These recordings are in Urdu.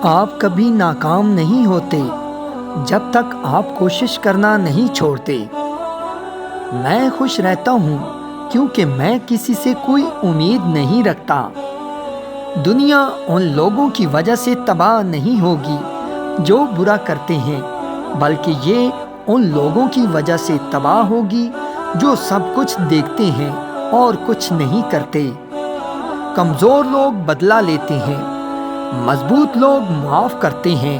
آپ کبھی ناکام نہیں ہوتے جب تک آپ کوشش کرنا نہیں چھوڑتے۔ میں خوش رہتا ہوں کیونکہ میں کسی سے کوئی امید نہیں رکھتا۔ دنیا ان لوگوں کی وجہ سے تباہ نہیں ہوگی جو برا کرتے ہیں، بلکہ یہ ان لوگوں کی وجہ سے تباہ ہوگی جو سب کچھ دیکھتے ہیں اور کچھ نہیں کرتے۔ کمزور لوگ بدلہ لیتے ہیں، مضبوط لوگ معاف کرتے ہیں،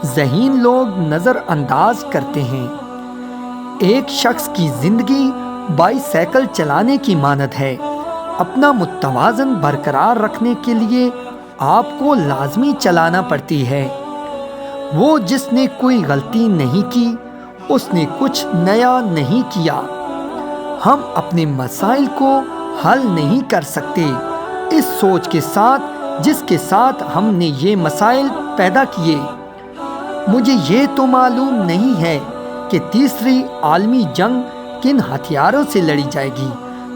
ذہین لوگ نظر انداز کرتے ہیں۔ ایک شخص کی زندگی بائیسیکل چلانے کی مانند ہے۔ اپنا متوازن برقرار رکھنے کے لیے آپ کو لازمی چلانا پڑتی ہے۔ وہ جس نے کوئی غلطی نہیں کی، اس نے کچھ نیا نہیں کیا۔ ہم اپنے مسائل کو حل نہیں کر سکتے اس سوچ کے ساتھ جس کے ساتھ ہم نے یہ مسائل پیدا کیے۔ مجھے یہ تو معلوم نہیں ہے کہ تیسری عالمی جنگ کن ہتھیاروں سے لڑی جائے گی،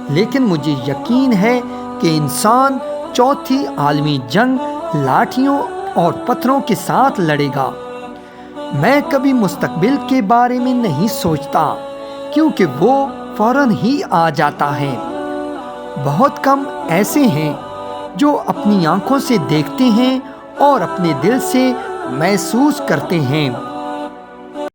لیکن مجھے یقین ہے کہ انسان چوتھی عالمی جنگ لاٹھیوں اور پتھروں کے ساتھ لڑے گا۔ میں کبھی مستقبل کے بارے میں نہیں سوچتا کیونکہ وہ فوراً ہی آ جاتا ہے۔ بہت کم ایسے ہیں جو اپنی آنکھوں سے دیکھتے ہیں اور اپنے دل سے محسوس کرتے ہیں۔